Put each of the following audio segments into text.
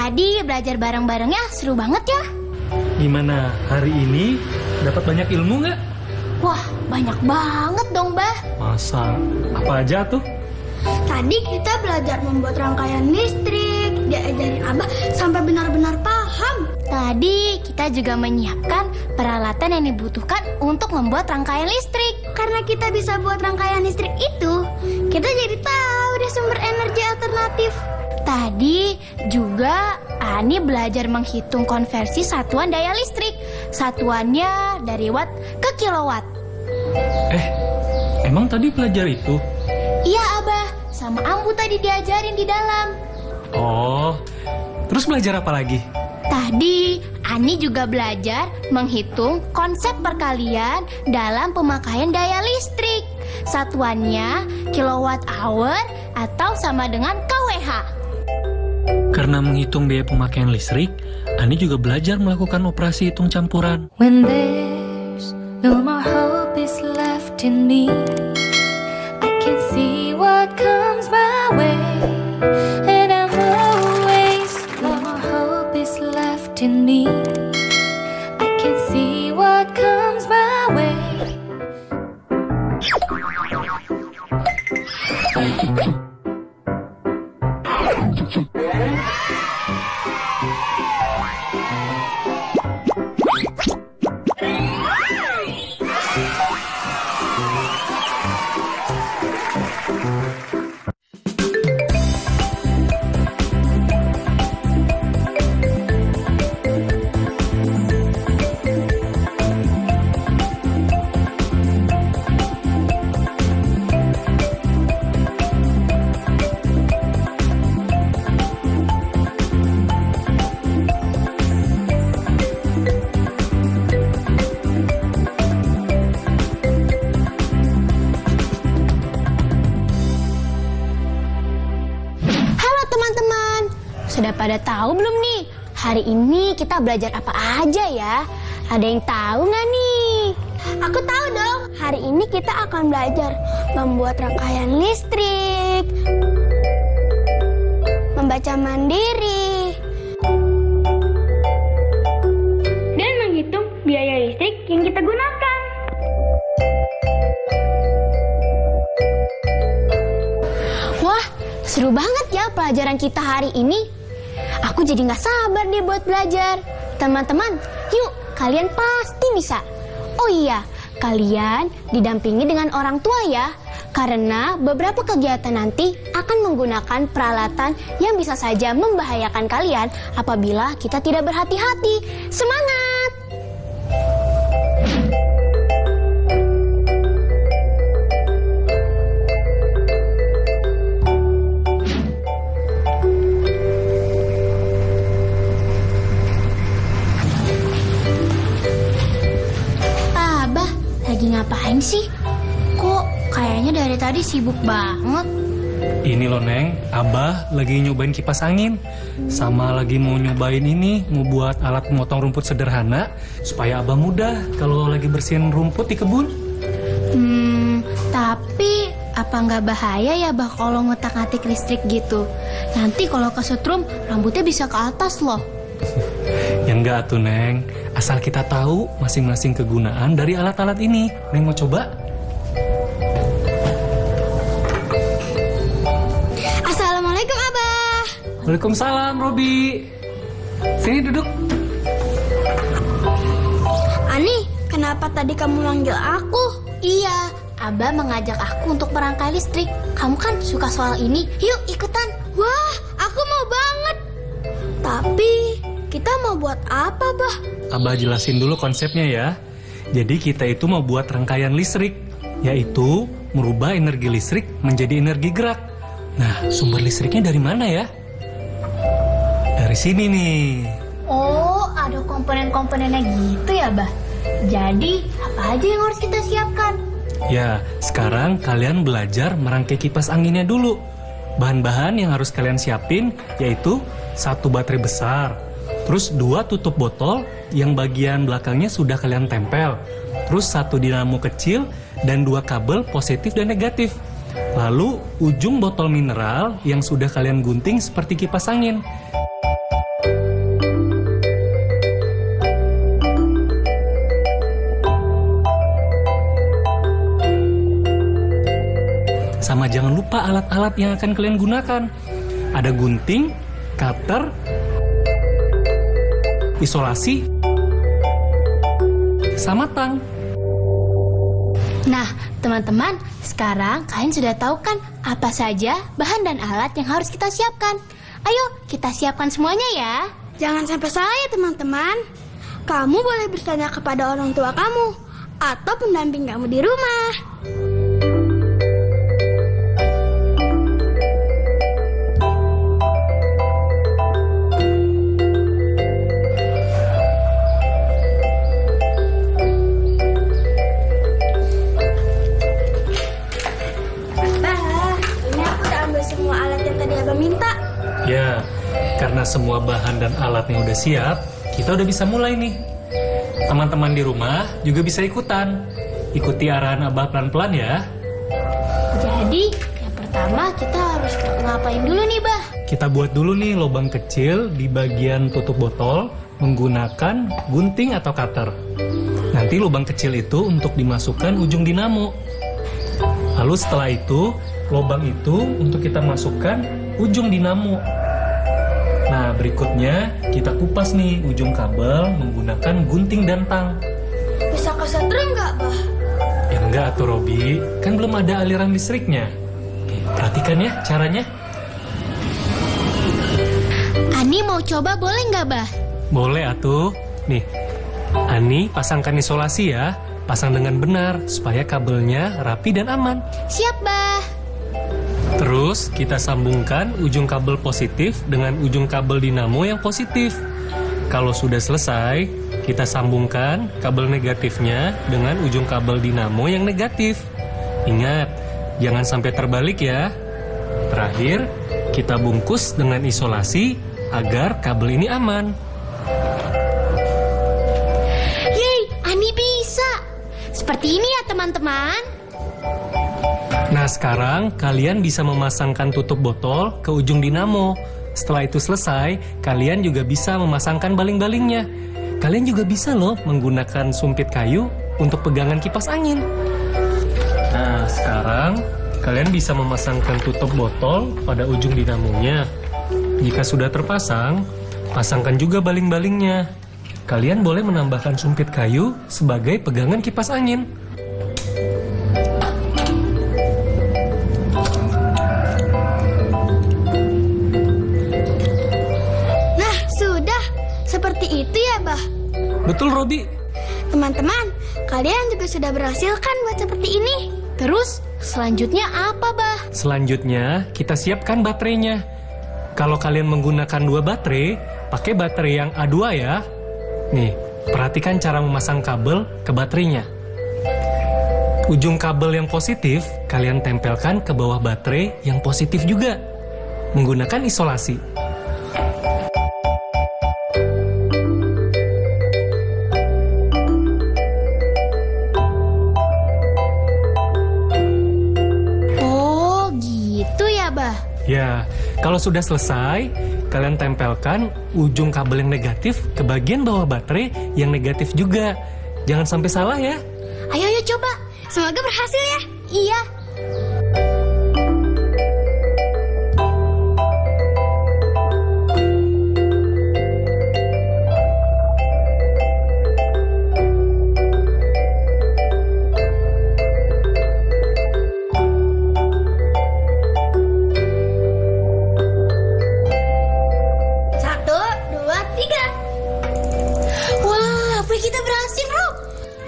Tadi belajar bareng-barengnya seru banget ya. Gimana, hari ini dapat banyak ilmu nggak? Wah, banyak banget dong, Bah. Masa? Apa aja tuh? Tadi kita belajar membuat rangkaian listrik. Diajarin Abah sampai benar-benar paham. Tadi kita juga menyiapkan peralatan yang dibutuhkan untuk membuat rangkaian listrik. Karena kita bisa buat rangkaian listrik itu, kita jadi tahu deh sumber energi alternatif. Tadi juga Ani belajar menghitung konversi satuan daya listrik. Satuannya dari watt ke kilowatt. Emang tadi belajar itu? Iya, Abah. Sama Ambu tadi diajarin di dalam. Oh, terus belajar apa lagi? Tadi Ani juga belajar menghitung konsep perkalian dalam pemakaian daya listrik. Satuannya kilowatt hour atau sama dengan kWh. Karena menghitung biaya pemakaian listrik, Ani juga belajar melakukan operasi hitung campuran. When there's no more hope is left in me, I can see what comes my way, and I'm always no more hope is left in me. I can see what comes my way. Sudah pada tahu belum nih? Hari ini kita belajar apa aja ya? Ada yang tahu nggak nih? Aku tahu dong. Hari ini kita akan belajar membuat rangkaian listrik, membaca mandiri, dan menghitung biaya listrik yang kita gunakan. Wah, seru banget ya pelajaran kita hari ini. Aku jadi nggak sabar deh buat belajar. Teman-teman, yuk, kalian pasti bisa. Oh iya, kalian didampingi dengan orang tua ya. Karena beberapa kegiatan nanti akan menggunakan peralatan yang bisa saja membahayakan kalian apabila kita tidak berhati-hati. Semangat! Lagi ngapain sih? Kok kayaknya dari tadi sibuk banget? Ini loh Neng, Abah lagi nyobain kipas angin. Sama lagi mau nyobain ini, mau buat alat memotong rumput sederhana supaya Abah mudah kalau lagi bersihin rumput di kebun. Tapi apa nggak bahaya ya Bah kalau ngotak-ngatik listrik gitu? Nanti kalau kesetrum rambutnya bisa ke atas loh. Ya enggak tuh Neng, asal kita tahu masing-masing kegunaan dari alat-alat ini. Neng mau coba? Assalamualaikum Abah. Waalaikumsalam Robi. Sini duduk. Ani, kenapa tadi kamu manggil aku? Iya, Abah mengajak aku untuk merangkai listrik. Kamu kan suka soal ini, yuk ikutan. Wah, aku mau banget. Tapi kita mau buat apa, Bah? Abah jelasin dulu konsepnya ya. Jadi kita itu mau buat rangkaian listrik, yaitu merubah energi listrik menjadi energi gerak. Nah, sumber listriknya dari mana ya? Dari sini nih. Oh, ada komponen-komponennya gitu ya, Bah? Jadi, apa aja yang harus kita siapkan? Ya, sekarang kalian belajar merangkai kipas anginnya dulu. Bahan-bahan yang harus kalian siapin yaitu 1 baterai besar, terus 2 tutup botol yang bagian belakangnya sudah kalian tempel, terus 1 dinamo kecil dan 2 kabel positif dan negatif. Lalu ujung botol mineral yang sudah kalian gunting seperti kipas angin. Sama jangan lupa alat-alat yang akan kalian gunakan. Ada gunting, cutter, isolasi, sama tang. Nah, teman-teman, sekarang kalian sudah tahu kan apa saja bahan dan alat yang harus kita siapkan. Ayo, kita siapkan semuanya ya. Jangan sampai salah ya teman-teman. Kamu boleh bertanya kepada orang tua kamu atau pendamping kamu di rumah. Ya, karena semua bahan dan alatnya udah siap, kita udah bisa mulai nih. Teman-teman di rumah juga bisa ikutan. Ikuti arahan Abah pelan-pelan ya. Jadi, yang pertama kita harus ngapain dulu nih, Bah? Kita buat dulu nih lubang kecil di bagian tutup botol menggunakan gunting atau cutter. Nanti lubang kecil itu untuk dimasukkan ujung dinamo. Lalu setelah itu, lubang itu untuk kita masukkan ujung dinamo. Nah, berikutnya kita kupas nih ujung kabel menggunakan gunting dan tang. Bisa kesetrum nggak, Bah? Ya enggak tuh, Robi. Kan belum ada aliran listriknya. Nih, perhatikan ya caranya. Ani mau coba boleh nggak, Bah? Boleh atuh. Nih, Ani pasangkan isolasi ya. Pasang dengan benar supaya kabelnya rapi dan aman. Siap, Bah. Terus kita sambungkan ujung kabel positif dengan ujung kabel dinamo yang positif. Kalau sudah selesai, kita sambungkan kabel negatifnya dengan ujung kabel dinamo yang negatif. Ingat, jangan sampai terbalik ya. Terakhir, kita bungkus dengan isolasi agar kabel ini aman. Yeay, Ani bisa. Seperti ini ya, teman-teman. Nah, sekarang kalian bisa memasangkan tutup botol ke ujung dinamo. Setelah itu selesai, kalian juga bisa memasangkan baling-balingnya. Kalian juga bisa loh menggunakan sumpit kayu untuk pegangan kipas angin. Nah, sekarang kalian bisa memasangkan tutup botol pada ujung dinamonya. Jika sudah terpasang, pasangkan juga baling-balingnya. Kalian boleh menambahkan sumpit kayu sebagai pegangan kipas angin. Seperti itu ya, Bah? Betul, Robi. Teman-teman, kalian juga sudah berhasil kan buat seperti ini? Terus, selanjutnya apa, Bah? Selanjutnya, kita siapkan baterainya. Kalau kalian menggunakan 2 baterai, pakai baterai yang A2 ya. Nih, perhatikan cara memasang kabel ke baterainya. Ujung kabel yang positif, kalian tempelkan ke bawah baterai yang positif juga. Menggunakan isolasi. Ya, kalau sudah selesai, kalian tempelkan ujung kabel yang negatif ke bagian bawah baterai yang negatif juga. Jangan sampai salah ya. Ayo coba. Semoga berhasil ya. Iya.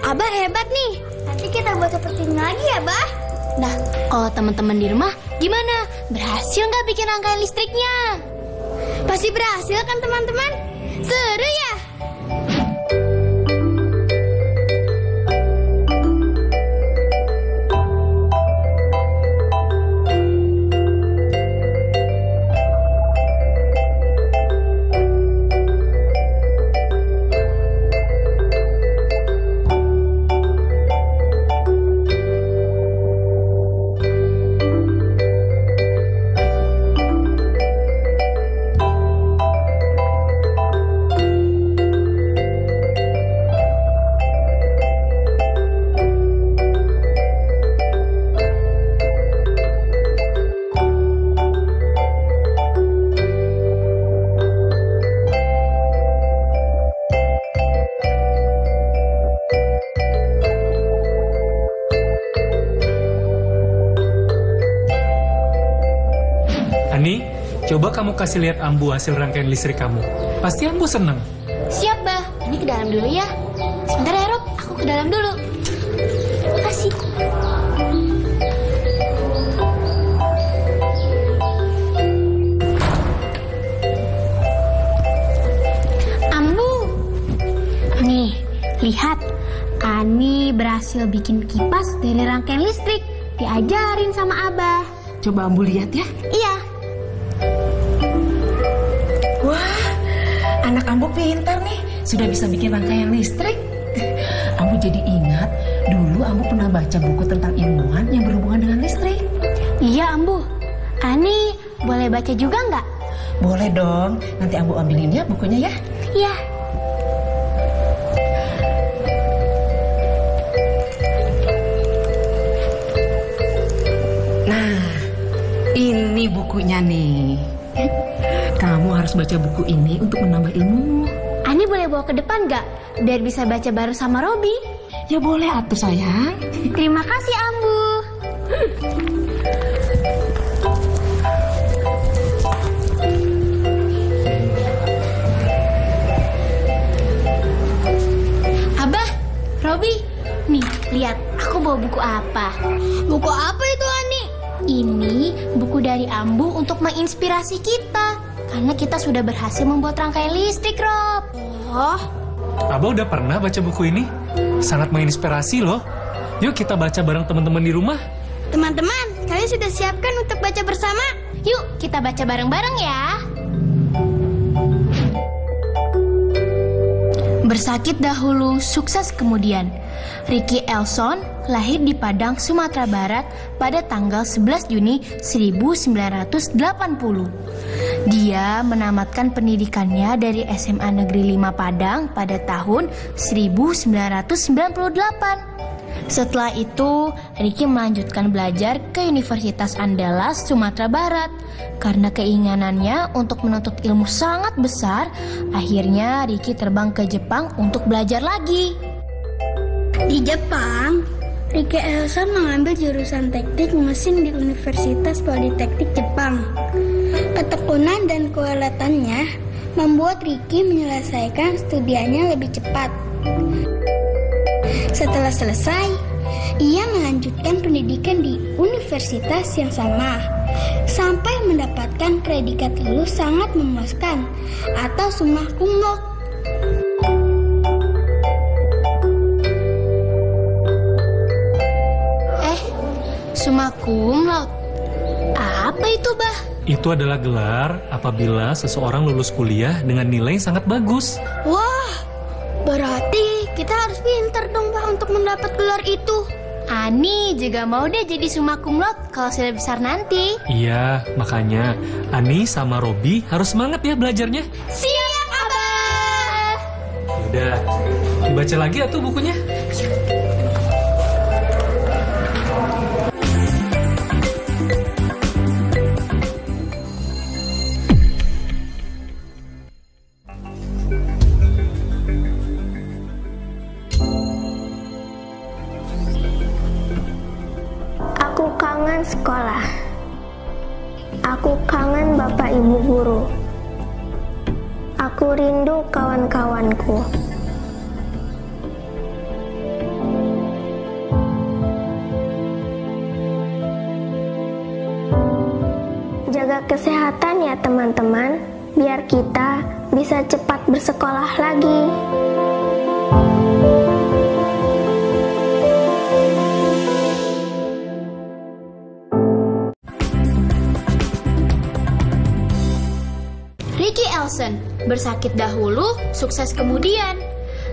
Abah hebat nih. Nanti kita buat seperti ini lagi ya, Bah. Nah, kalau teman-teman di rumah gimana? Berhasil nggak bikin rangkaian listriknya? Pasti berhasil kan, teman-teman? Seru ya? Coba kamu kasih lihat Ambu hasil rangkaian listrik kamu. Pasti Ambu seneng. Siap, Bah. Ini ke dalam dulu ya. Sebentar ya, Rob. Aku ke dalam dulu. Makasih. Ambu. Nih, lihat. Ani berhasil bikin kipas dari rangkaian listrik. Diajarin sama Abah. Coba Ambu lihat ya. Iya. Wah, anak Ambu pintar nih. Sudah bisa bikin rangkaian listrik. Ambu jadi ingat, dulu Ambu pernah baca buku tentang ilmuwan yang berhubungan dengan listrik. Iya, Ambu. Ani boleh baca juga nggak? Boleh dong, nanti Ambu ambilin ya bukunya ya. Iya. Nah, ini bukunya nih. Kamu harus baca buku ini untuk menambah ilmumu. Ani boleh bawa ke depan nggak? Biar bisa baca bareng sama Robi. Ya boleh atuh sayang. Terima kasih, Ambu. Abah, Robi, nih lihat aku bawa buku apa. Buku apa itu, Ani? Ini buku dari Ambu untuk menginspirasi kita. Karena kita sudah berhasil membuat rangkaian listrik, Rob. Oh, Abah udah pernah baca buku ini? Sangat menginspirasi loh. Yuk kita baca bareng teman-teman di rumah. teman-teman, kalian sudah siapkan untuk baca bersama? Yuk kita baca bareng-bareng ya. Bersakit dahulu, sukses kemudian. Ricky Elson lahir di Padang, Sumatera Barat pada tanggal 11 Juni 1980. Dia menamatkan pendidikannya dari SMA Negeri 5 Padang pada tahun 1998. Setelah itu, Ricky melanjutkan belajar ke Universitas Andalas, Sumatera Barat. Karena keinginannya untuk menuntut ilmu sangat besar, akhirnya Ricky terbang ke Jepang untuk belajar lagi. Di Jepang, Ricky Elson mengambil jurusan teknik mesin di Universitas Politeknik Jepang. Ketekunan dan keuletannya membuat Ricky menyelesaikan studianya lebih cepat. Setelah selesai, ia melanjutkan pendidikan di universitas yang sama sampai mendapatkan predikat lulus sangat memuaskan atau summa cum laude. Summa cum laude. Apa itu, Bah? Itu adalah gelar apabila seseorang lulus kuliah dengan nilai yang sangat bagus. Wah, berarti kita harus pintar dong, Pak, untuk mendapat gelar itu. Ani juga mau deh jadi summa cum laude kalau sudah besar nanti. Iya, makanya Ani sama Robi harus semangat ya belajarnya. Siap, Abah. Udah, dibaca lagi atuh bukunya. Aku kangen sekolah. Aku kangen Bapak Ibu guru. Aku rindu kawan-kawanku. Jaga kesehatan ya teman-teman, biar kita bisa cepat bersekolah lagi. Ricky Elson bersakit dahulu, sukses kemudian.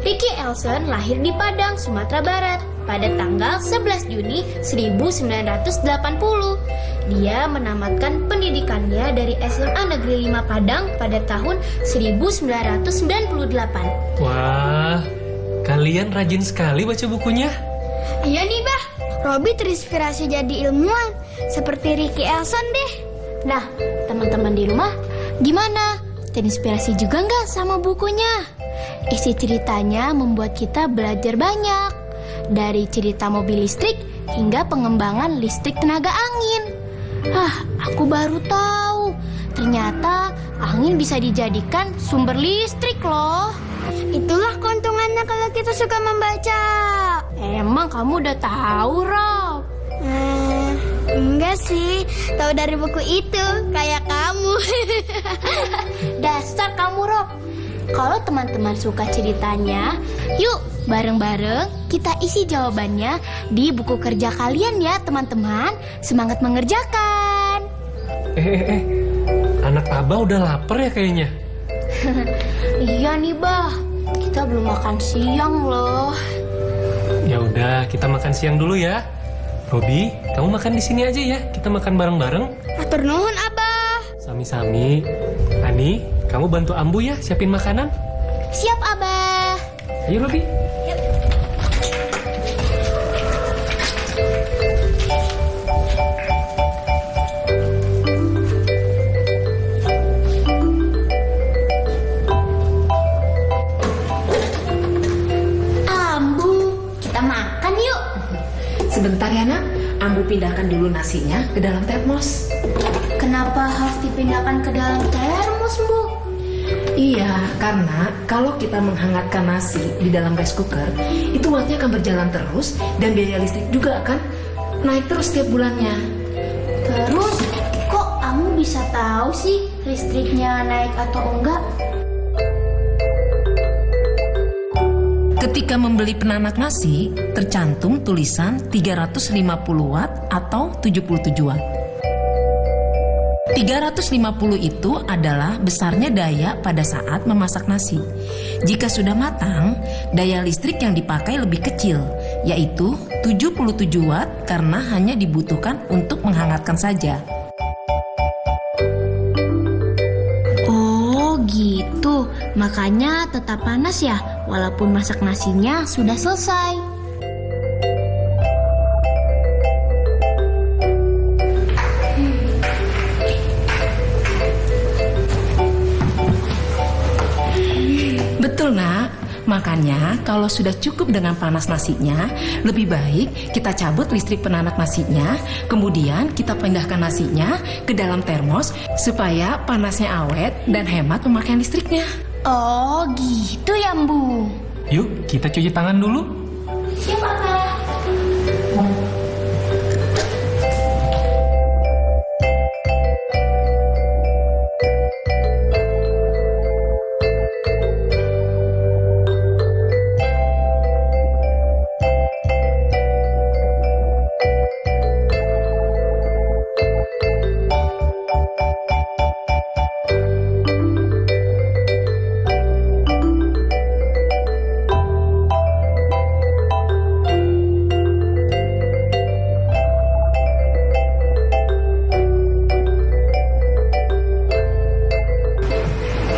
Ricky Elson lahir di Padang, Sumatera Barat pada tanggal 11 Juni 1980. Dia menamatkan pendidikannya dari SMA Negeri 5 Padang pada tahun 1998. Wah, kalian rajin sekali baca bukunya. Iya nih, Bah. Robi terinspirasi jadi ilmuwan seperti Ricky Elson deh. Nah, teman-teman di rumah, gimana? Terinspirasi juga nggak sama bukunya? Isi ceritanya membuat kita belajar banyak. Dari cerita mobil listrik hingga pengembangan listrik tenaga angin. Aku baru tahu ternyata angin bisa dijadikan sumber listrik loh. Itulah keuntungannya kalau kita suka membaca. Emang kamu udah tahu, Rob? Enggak sih, tahu dari buku itu, kayak kamu. Dasar kamu, Rob. Kalau teman-teman suka ceritanya, yuk bareng-bareng kita isi jawabannya di buku kerja kalian ya teman-teman. Semangat mengerjakan. Anak Abah udah lapar ya kayaknya. Iya nih, Bah. Kita belum makan siang loh. Ya udah, kita makan siang dulu ya. Robi, kamu makan di sini aja ya. Kita makan bareng-bareng. Atur nuhun, Abah. Sami-sami. Ani, kamu bantu Ambu ya siapin makanan. Siap, Abah. Ayo, Robi. Sebentar ya nak, Ambu pindahkan dulu nasinya ke dalam termos. Kenapa harus dipindahkan ke dalam termos, Bu? Iya, karena kalau kita menghangatkan nasi di dalam rice cooker, itu wattnya akan berjalan terus dan biaya listrik juga akan naik terus setiap bulannya. Terus, kok kamu bisa tahu sih listriknya naik atau enggak? Ketika membeli penanak nasi, tercantum tulisan 350 watt atau 77 watt. 350 itu adalah besarnya daya pada saat memasak nasi. Jika sudah matang, daya listrik yang dipakai lebih kecil, yaitu 77 watt karena hanya dibutuhkan untuk menghangatkan saja. Oh gitu, makanya tetap panas ya, walaupun masak nasinya sudah selesai. Betul nak, makanya kalau sudah cukup dengan panas nasinya, lebih baik kita cabut listrik penanak nasinya, kemudian kita pindahkan nasinya ke dalam termos supaya panasnya awet dan hemat pemakaian listriknya. Oh gitu ya, Bu. Yuk, kita cuci tangan dulu. Siap, Abah.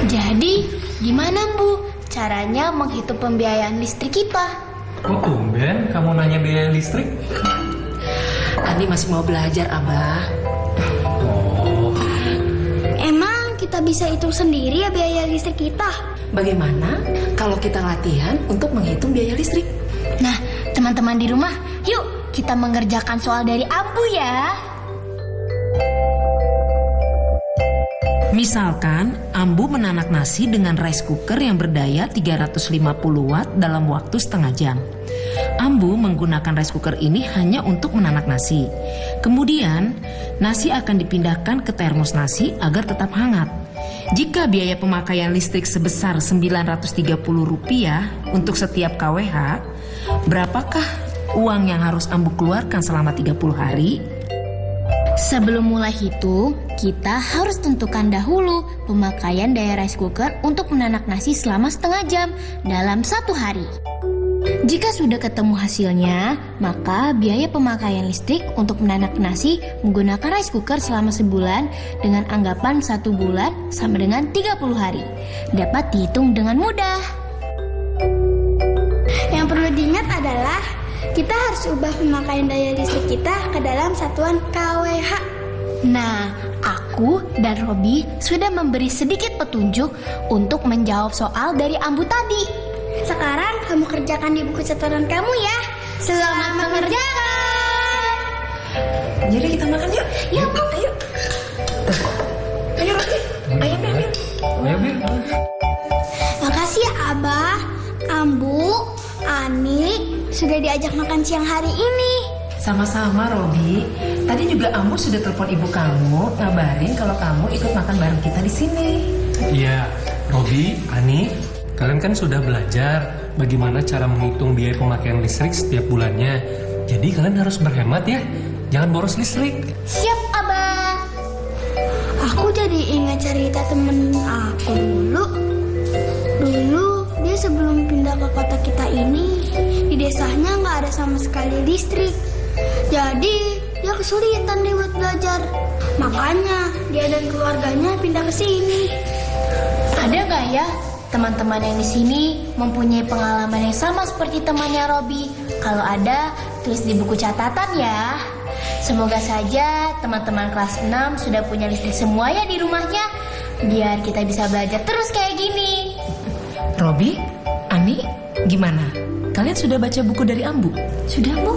Jadi, gimana Bu caranya menghitung pembiayaan listrik kita? Kok tumben kamu nanya biaya listrik? Ani masih mau belajar, Abah. Emang kita bisa hitung sendiri ya biaya listrik kita? Bagaimana kalau kita latihan untuk menghitung biaya listrik? Nah, teman-teman di rumah, yuk kita mengerjakan soal dari Ambu ya. Misalkan, Ambu menanak nasi dengan rice cooker yang berdaya 350 watt dalam waktu setengah jam. Ambu menggunakan rice cooker ini hanya untuk menanak nasi. Kemudian, nasi akan dipindahkan ke termos nasi agar tetap hangat. Jika biaya pemakaian listrik sebesar Rp930 untuk setiap kWh, berapakah uang yang harus Ambu keluarkan selama 30 hari? Sebelum mulai hitung, kita harus tentukan dahulu pemakaian daya rice cooker untuk menanak nasi selama setengah jam dalam 1 hari. Jika sudah ketemu hasilnya, maka biaya pemakaian listrik untuk menanak nasi menggunakan rice cooker selama sebulan dengan anggapan 1 bulan sama dengan 30 hari. Dapat dihitung dengan mudah. Yang perlu diingat adalah kita harus ubah pemakaian daya listrik kita ke dalam satuan kWh. Nah, aku dan Robi sudah memberi sedikit petunjuk untuk menjawab soal dari Ambu tadi. Sekarang kamu kerjakan di buku catatan kamu ya. Selamat mengerjakan. Jadi kita makan yuk. Ya, Bu. Ayo. Ayo. Ayo Robi, ayo ambil. Ayo, Bir. Makasih ya Abah, Ambu, Ani sudah diajak makan siang hari ini. Sama-sama Robi. Tadi juga Ambu sudah telepon ibu kamu ngabarin kalau kamu ikut makan bareng kita di sini. Iya, Robi, Ani, kalian kan sudah belajar bagaimana cara menghitung biaya pemakaian listrik setiap bulannya. Jadi kalian harus berhemat ya, jangan boros listrik. Siap, Abah. Aku jadi ingat cerita temen aku dulu. Dulu dia sebelum pindah ke kota kita ini, di desanya nggak ada sama sekali listrik. Jadi dia kesulitan deh buat belajar. Makanya dia dan keluarganya pindah ke sini. Ada nggak ya teman-teman yang di sini mempunyai pengalaman yang sama seperti temannya Robi? Kalau ada, tulis di buku catatan ya. Semoga saja teman-teman kelas 6 sudah punya listrik semua ya di rumahnya, biar kita bisa belajar terus kayak gini. Robi, Ani, gimana? Kalian sudah baca buku dari Ambu? Sudah, Bu?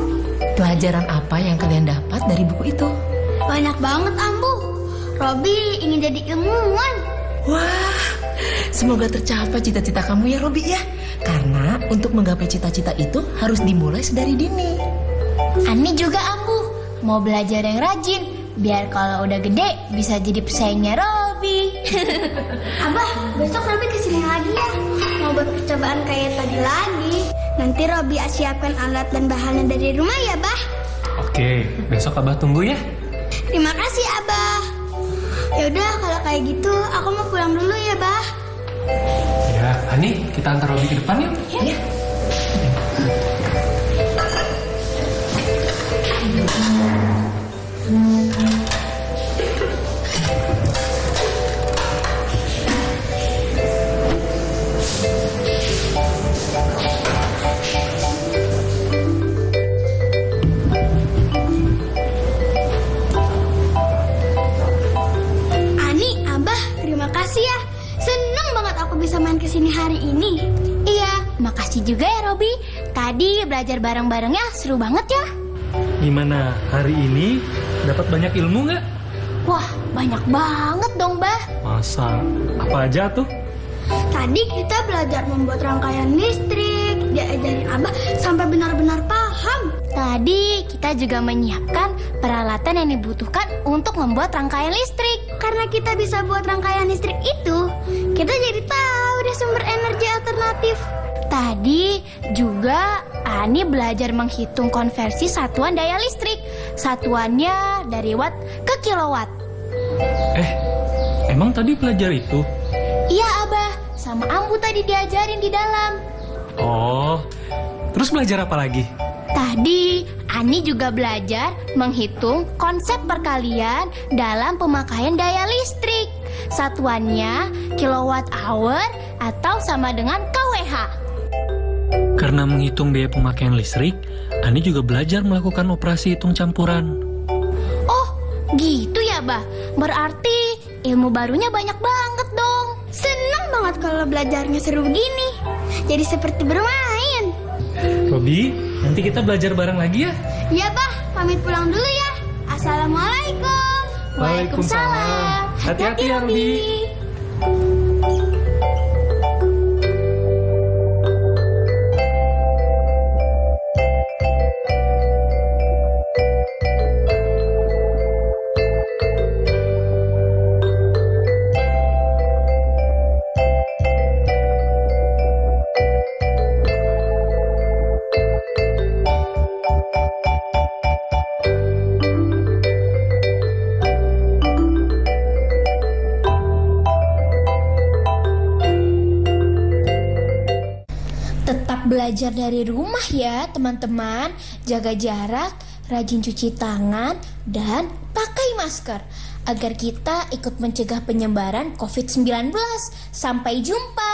Pelajaran apa yang kalian dapat dari buku itu? Banyak banget Ambu. Robi ingin jadi ilmuwan. Wah, semoga tercapai cita-cita kamu ya Robi ya. Karena untuk menggapai cita-cita itu harus dimulai sedari dini. Ani juga, Ambu, mau belajar yang rajin, biar kalau udah gede bisa jadi pesaingnya Robi. Abah, besok Robi kesini lagi ya. Mau buat percobaan kayak tadi lagi. Nanti Robi siapkan alat dan bahannya dari rumah ya, Bah. Oke, besok Abah tunggu ya. Terima kasih, Abah. Yaudah, kalau kayak gitu, aku mau pulang dulu ya, Bah. Ya, Ani, kita antar Robi ke depan yuk. Ya. Ani, Abah, terima kasih ya. Seneng banget aku bisa main kesini hari ini. Iya, makasih juga ya Robi. Tadi belajar bareng-barengnya seru banget ya. Gimana, hari ini dapat banyak ilmu nggak? Wah, banyak banget dong, Bah. Masa, apa aja tuh? Tadi kita belajar membuat rangkaian listrik. Diajarin Abah sampai benar-benar paham. Tadi kita juga menyiapkan peralatan yang dibutuhkan untuk membuat rangkaian listrik. Karena kita bisa buat rangkaian listrik itu, kita jadi tahu deh sumber energi alternatif. Tadi juga Ani belajar menghitung konversi satuan daya listrik. Satuannya dari watt ke kilowatt. Emang tadi belajar itu? Iya, Abah. Sama Ambu tadi diajarin di dalam. Oh, terus belajar apa lagi? Tadi Ani juga belajar menghitung konsep perkalian dalam pemakaian daya listrik. Satuannya kilowatt hour atau sama dengan kWh. Karena menghitung biaya pemakaian listrik, Ani juga belajar melakukan operasi hitung campuran. Oh, gitu ya, Bah. Berarti ilmu barunya banyak banget dong. Senang banget kalau belajarnya seru gini. Jadi seperti bermain. Robi, nanti kita belajar bareng lagi ya? Ya, Bah, pamit pulang dulu ya. Assalamualaikum. Waalaikumsalam. Hati-hati ya, Robi. Belajar dari rumah ya teman-teman. Jaga jarak, rajin cuci tangan, dan pakai masker agar kita ikut mencegah penyebaran COVID-19. Sampai jumpa.